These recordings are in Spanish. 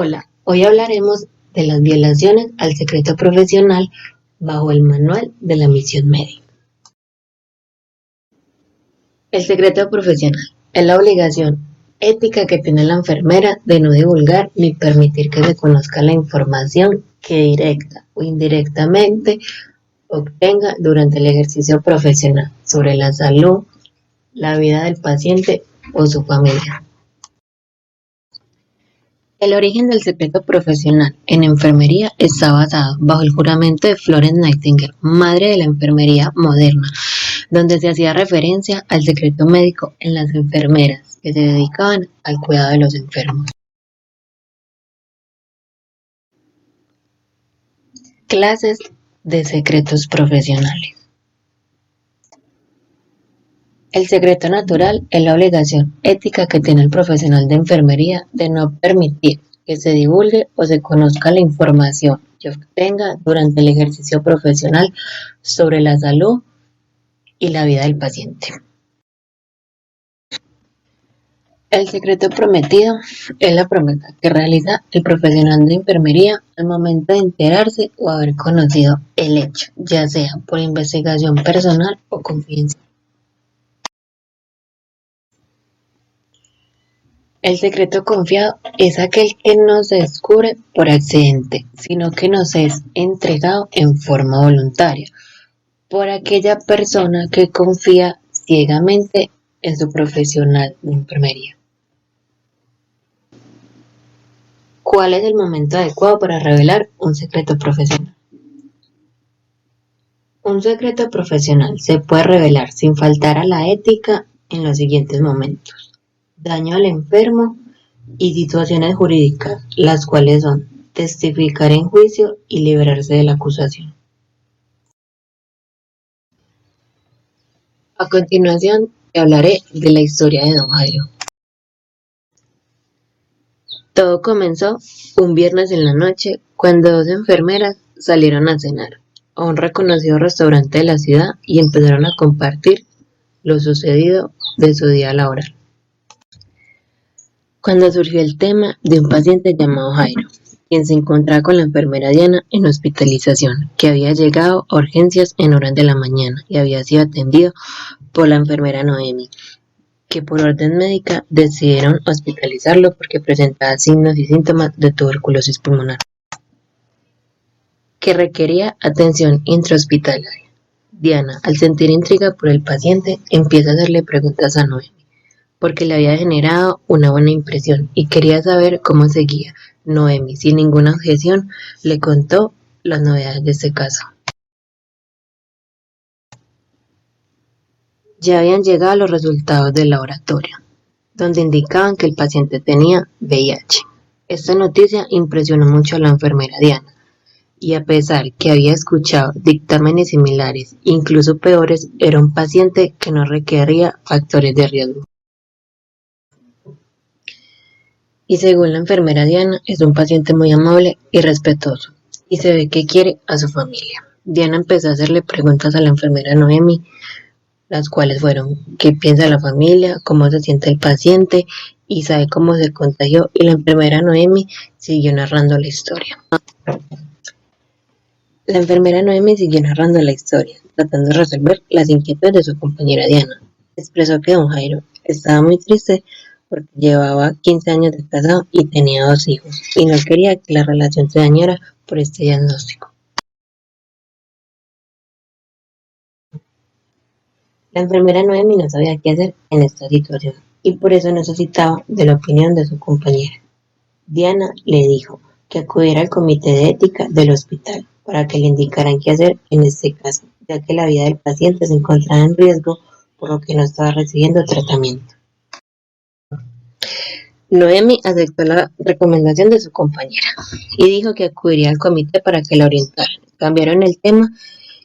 Hola, hoy hablaremos de las violaciones al secreto profesional bajo el manual de la misión médica. El secreto profesional es la obligación ética que tiene la enfermera de no divulgar ni permitir que se conozca la información que directa o indirectamente obtenga durante el ejercicio profesional sobre la salud, la vida del paciente o su familia. El origen del secreto profesional en enfermería está basado bajo el juramento de Florence Nightingale, madre de la enfermería moderna, donde se hacía referencia al secreto médico en las enfermeras que se dedicaban al cuidado de los enfermos. Clases de secretos profesionales. El secreto natural es la obligación ética que tiene el profesional de enfermería de no permitir que se divulgue o se conozca la información que obtenga durante el ejercicio profesional sobre la salud y la vida del paciente. El secreto prometido es la promesa que realiza el profesional de enfermería al momento de enterarse o haber conocido el hecho, ya sea por investigación personal o confidencial. El secreto confiado es aquel que no se descubre por accidente, sino que nos es entregado en forma voluntaria por aquella persona que confía ciegamente en su profesional de enfermería. ¿Cuál es el momento adecuado para revelar un secreto profesional? Un secreto profesional se puede revelar sin faltar a la ética en los siguientes momentos: daño al enfermo y situaciones jurídicas, las cuales son testificar en juicio y librarse de la acusación. A continuación te hablaré de la historia de Don Jairo. Todo comenzó un viernes en la noche cuando dos enfermeras salieron a cenar a un reconocido restaurante de la ciudad y empezaron a compartir lo sucedido de su día laboral. Cuando surgió el tema de un paciente llamado Jairo, quien se encontraba con la enfermera Diana en hospitalización, que había llegado a urgencias en horas de la mañana y había sido atendido por la enfermera Noemi, que por orden médica decidieron hospitalizarlo porque presentaba signos y síntomas de tuberculosis pulmonar, que requería atención intrahospitalaria. Diana, al sentir intriga por el paciente, empieza a hacerle preguntas a Noemi, porque le había generado una buena impresión y quería saber cómo seguía. Noemi, sin ninguna objeción, le contó las novedades de este caso. Ya habían llegado los resultados del laboratorio, donde indicaban que el paciente tenía VIH. Esta noticia impresionó mucho a la enfermera Diana, y a pesar que había escuchado dictámenes similares, incluso peores, era un paciente que no requería factores de riesgo. Y según la enfermera Diana, es un paciente muy amable y respetuoso, y se ve que quiere a su familia. Diana empezó a hacerle preguntas a la enfermera Noemi, las cuales fueron: ¿qué piensa la familia? ¿Cómo se siente el paciente? Y sabe cómo se contagió. Y la enfermera Noemi siguió narrando la historia. Tratando de resolver las inquietudes de su compañera Diana. Expresó que don Jairo estaba muy triste porque llevaba 15 años de casado y tenía 2 hijos, y no quería que la relación se dañara por este diagnóstico. La enfermera Noemi no sabía qué hacer en esta situación, y por eso necesitaba de la opinión de su compañera. Diana le dijo que acudiera al comité de ética del hospital para que le indicaran qué hacer en este caso, ya que la vida del paciente se encontraba en riesgo, por lo que no estaba recibiendo tratamiento. Noemi aceptó la recomendación de su compañera y dijo que acudiría al comité para que la orientaran. Cambiaron el tema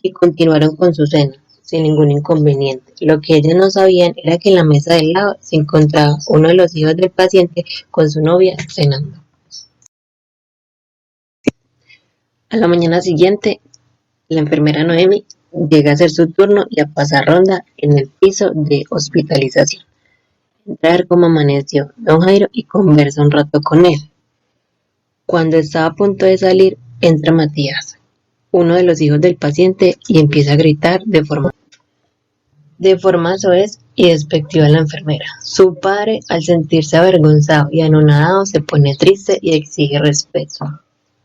y continuaron con su cena sin ningún inconveniente. Lo que ellos no sabían era que en la mesa del lado se encontraba uno de los hijos del paciente con su novia cenando. A la mañana siguiente, la enfermera Noemi llega a hacer su turno y a pasar ronda en el piso de hospitalización. Entra a ver cómo amaneció don Jairo y conversa un rato con él. Cuando estaba a punto de salir, entra Matías, uno de los hijos del paciente, y empieza a gritar de forma soez y despectiva a la enfermera. Su padre, al sentirse avergonzado y anonadado, se pone triste y exige respeto.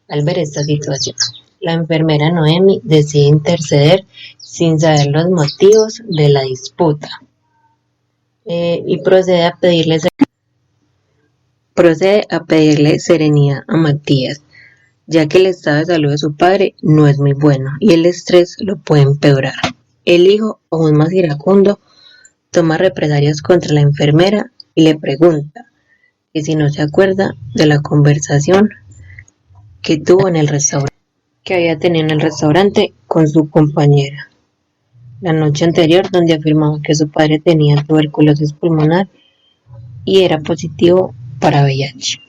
Al ver esta situación, la enfermera Noemi decide interceder sin saber los motivos de la disputa, y procede a pedirle serenidad a Matías, ya que el estado de salud de su padre no es muy bueno y el estrés lo puede empeorar. El hijo, aún más iracundo, toma represalias contra la enfermera y le pregunta que si no se acuerda de la conversación que tuvo en el restaurante, que había tenido en el restaurante con su compañera la noche anterior, donde afirmaba que su padre tenía tuberculosis pulmonar y era positivo para VIH.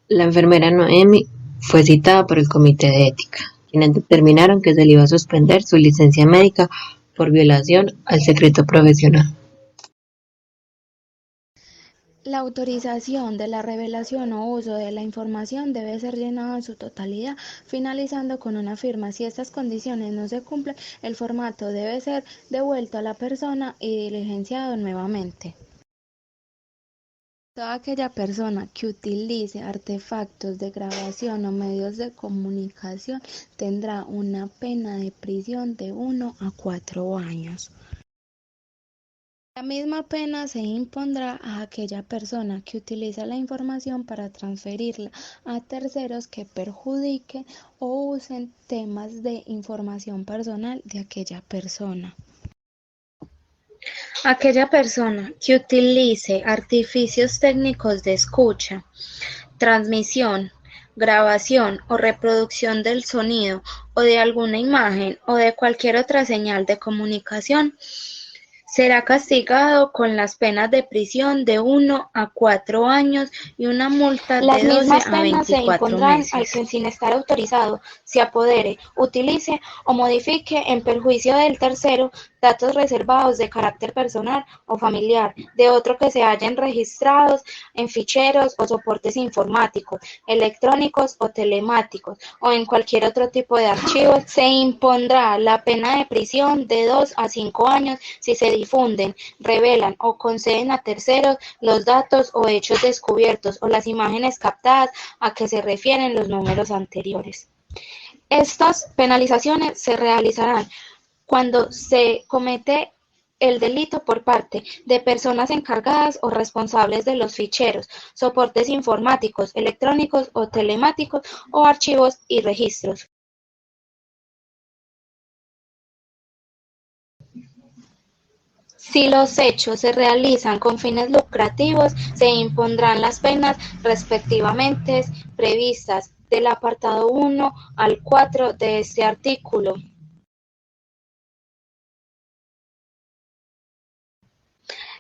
La enfermera Noemi fue citada por el comité de ética, quienes determinaron que se le iba a suspender su licencia médica por violación al secreto profesional. La autorización de la revelación o uso de la información debe ser llenada en su totalidad, finalizando con una firma. Si estas condiciones no se cumplen, el formato debe ser devuelto a la persona y diligenciado nuevamente. Toda aquella persona que utilice artefactos de grabación o medios de comunicación tendrá una pena de prisión de 1 a 4 años. La misma pena se impondrá a aquella persona que utiliza la información para transferirla a terceros que perjudiquen o usen temas de información personal de aquella persona. Aquella persona que utilice artificios técnicos de escucha, transmisión, grabación o reproducción del sonido o de alguna imagen o de cualquier otra señal de comunicación será castigado con las penas de prisión de 1 a 4 años y una multa de 12 a 24 meses. Al que sin estar autorizado se apodere, utilice o modifique en perjuicio del tercero datos reservados de carácter personal o familiar de otro que se hallen registrados en ficheros o soportes informáticos, electrónicos o telemáticos o en cualquier otro tipo de archivos, se impondrá la pena de prisión de 2 a 5 años si se difunden, revelan o conceden a terceros los datos o hechos descubiertos o las imágenes captadas a que se refieren los números anteriores. Estas penalizaciones se realizarán cuando se comete el delito por parte de personas encargadas o responsables de los ficheros, soportes informáticos, electrónicos o telemáticos o archivos y registros. Si los hechos se realizan con fines lucrativos, se impondrán las penas respectivamente previstas del apartado 1 al 4 de este artículo.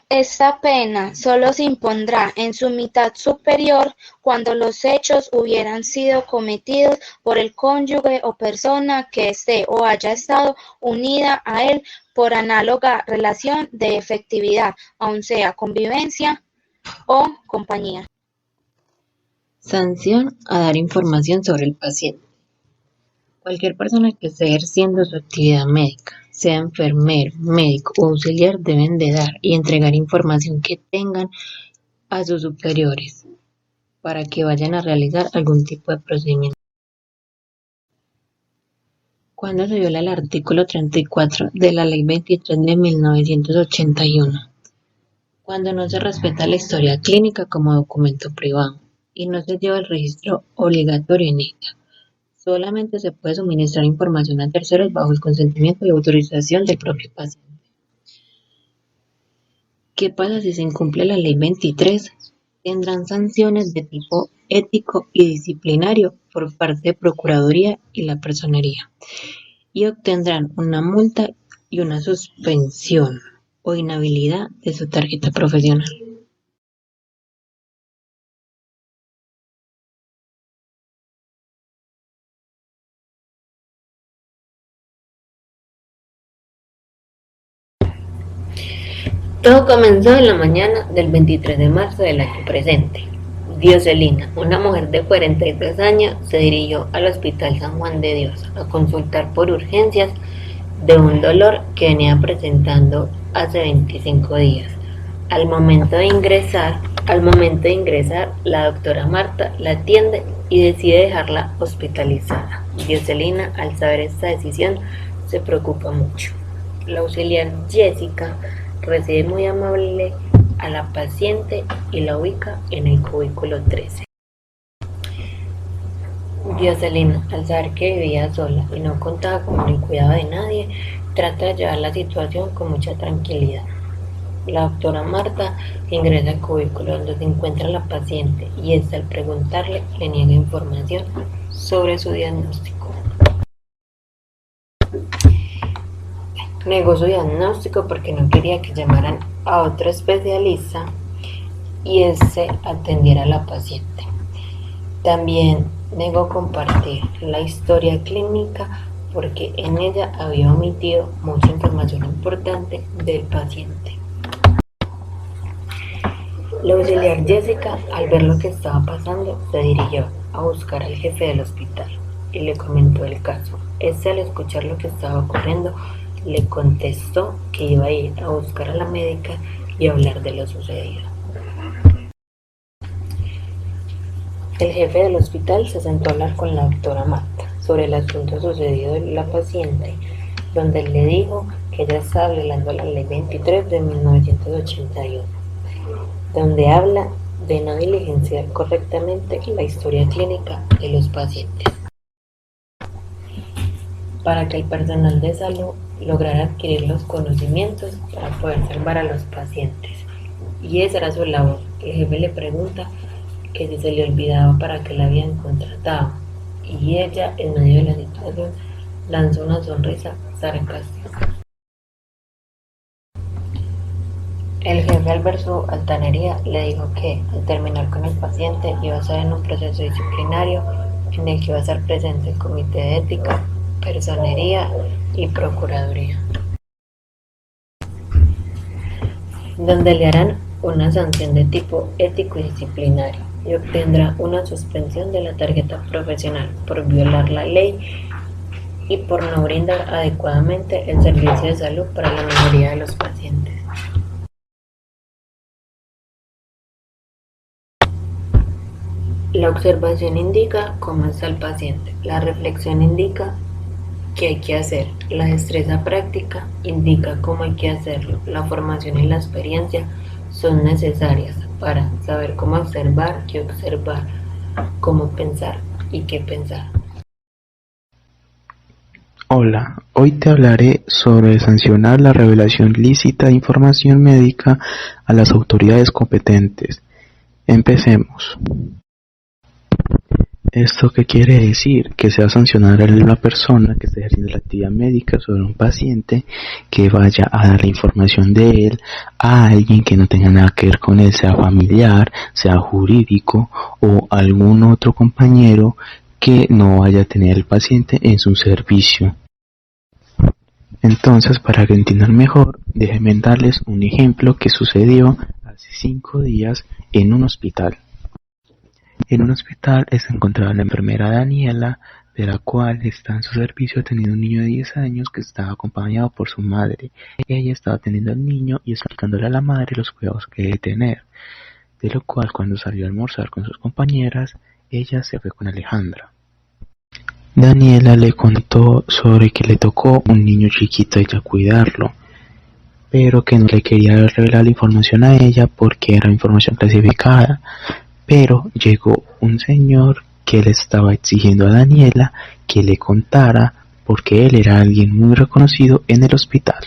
Esta pena solo se impondrá en su mitad superior cuando los hechos hubieran sido cometidos por el cónyuge o persona que esté o haya estado unida a él por análoga relación de efectividad, aun sea convivencia o compañía. Sanción a dar información sobre el paciente. Cualquier persona que esté ejerciendo su actividad médica, sea enfermero, médico o auxiliar, deben de dar y entregar información que tengan a sus superiores para que vayan a realizar algún tipo de procedimiento. Cuando se viola el artículo 34 de la Ley 23 de 1981, cuando no se respeta la historia clínica como documento privado y no se lleva el registro obligatorio en ella. Solamente se puede suministrar información a terceros bajo el consentimiento y autorización del propio paciente. ¿Qué pasa si se incumple la Ley 23? Tendrán sanciones de tipo ético y disciplinario por parte de Procuraduría y la Personería, y obtendrán una multa y una suspensión o inhabilidad de su tarjeta profesional. Todo comenzó en la mañana del 23 de marzo del año presente, Dioselina, una mujer de 43 años, se dirigió al Hospital San Juan de Dios a consultar por urgencias de un dolor que venía presentando hace 25 días. Al momento de ingresar, la doctora Marta la atiende y decide dejarla hospitalizada. Dioselina, al saber esta decisión, se preocupa mucho. La auxiliar Jessica recibe muy amable a la paciente y la ubica en el cubículo 13. Dioselina, al saber que vivía sola y no contaba con el cuidado de nadie, trata de llevar la situación con mucha tranquilidad. La doctora Marta ingresa al cubículo donde se encuentra la paciente y esta, al preguntarle, le niega información sobre su diagnóstico. Negó su diagnóstico porque no quería que llamaran a otro especialista y ese atendiera a la paciente. También negó compartir la historia clínica porque en ella había omitido mucha información importante del paciente. La auxiliar Jessica, al ver lo que estaba pasando, se dirigió a buscar al jefe del hospital y le comentó el caso. Este, al escuchar lo que estaba ocurriendo, le contestó que iba a ir a buscar a la médica y hablar de lo sucedido. El jefe del hospital se sentó a hablar con la doctora Marta sobre el asunto sucedido de la paciente, donde le dijo que ella estaba violando la ley 23 de 1981, donde habla de no diligenciar correctamente la historia clínica de los pacientes, para que el personal de salud lograra adquirir los conocimientos para poder salvar a los pacientes. Y esa era su labor. El jefe le pregunta que si se le olvidaba para qué la habían contratado, y ella, en medio de la situación, lanzó una sonrisa sarcástica. El jefe, al ver su altanería, le dijo que al terminar con el paciente iba a estar en un proceso disciplinario en el que iba a estar presente el comité de ética, personería y procuraduría, donde le harán una sanción de tipo ético y disciplinario y obtendrá una suspensión de la tarjeta profesional por violar la ley y por no brindar adecuadamente el servicio de salud para la mayoría de los pacientes. La observación indica cómo está el paciente, la reflexión indica qué hay que hacer, la destreza práctica indica cómo hay que hacerlo, la formación y la experiencia son necesarias para saber cómo observar, qué observar, cómo pensar y qué pensar. Hola, hoy te hablaré sobre sancionar la revelación lícita de información médica a las autoridades competentes. Empecemos. ¿Esto qué quiere decir? Que se va a sancionar a una persona que esté ejerciendo la actividad médica sobre un paciente que vaya a dar la información de él a alguien que no tenga nada que ver con él, sea familiar, sea jurídico o algún otro compañero que no vaya a tener el paciente en su servicio. Entonces, para que entiendan mejor, déjenme darles un ejemplo que sucedió hace 5 días en un hospital. En un hospital se encontraba la enfermera Daniela, de la cual está en su servicio teniendo un niño de 10 años que estaba acompañado por su madre. Ella estaba atendiendo al niño y explicándole a la madre los cuidados que debe tener, de lo cual, cuando salió a almorzar con sus compañeras, ella se fue con Alejandra. Daniela le contó sobre que le tocó un niño chiquito a ella cuidarlo, pero que no le quería revelar la información a ella porque era información clasificada. Pero llegó un señor que le estaba exigiendo a Daniela que le contara porque él era alguien muy reconocido en el hospital.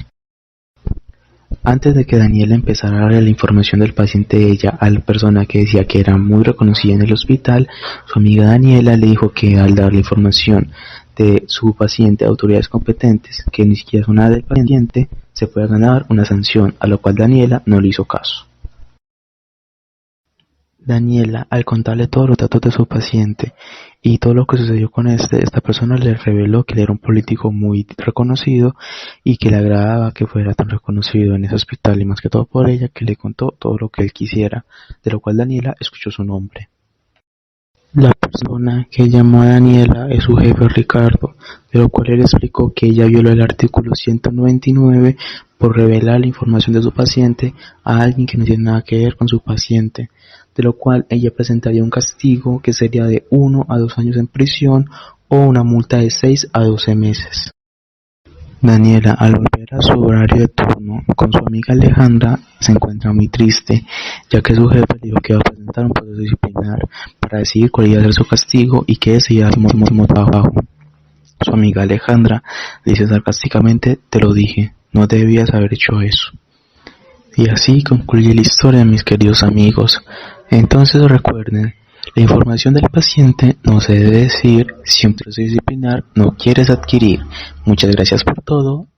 Antes de que Daniela empezara a darle la información del paciente de ella a la persona que decía que era muy reconocida en el hospital, su amiga Daniela le dijo que al dar la información de su paciente a autoridades competentes, que ni siquiera es una del paciente, se puede ganar una sanción, a lo cual Daniela no le hizo caso. Daniela, al contarle todos los datos de su paciente y todo lo que sucedió con esta persona le reveló que él era un político muy reconocido y que le agradaba que fuera tan reconocido en ese hospital, y más que todo por ella, que le contó todo lo que él quisiera, de lo cual Daniela escuchó su nombre. La persona que llamó a Daniela es su jefe Ricardo, de lo cual él explicó que ella violó el artículo 199 por revelar la información de su paciente a alguien que no tiene nada que ver con su paciente, de lo cual ella presentaría un castigo que sería de 1 a 2 años en prisión o una multa de 6 a 12 meses. Daniela, al volver a su horario de turno con su amiga Alejandra, se encuentra muy triste, ya que su jefe le dijo que iba a presentar un proceso disciplinar para decidir cuál iba a ser su castigo y que ese iba a ser su trabajo. Su amiga Alejandra dice sarcásticamente: te lo dije, no debías haber hecho eso. Y así concluye la historia, mis queridos amigos. Entonces recuerden, la información del paciente no se debe decir si un proceso disciplinar no quieres adquirir. Muchas gracias por todo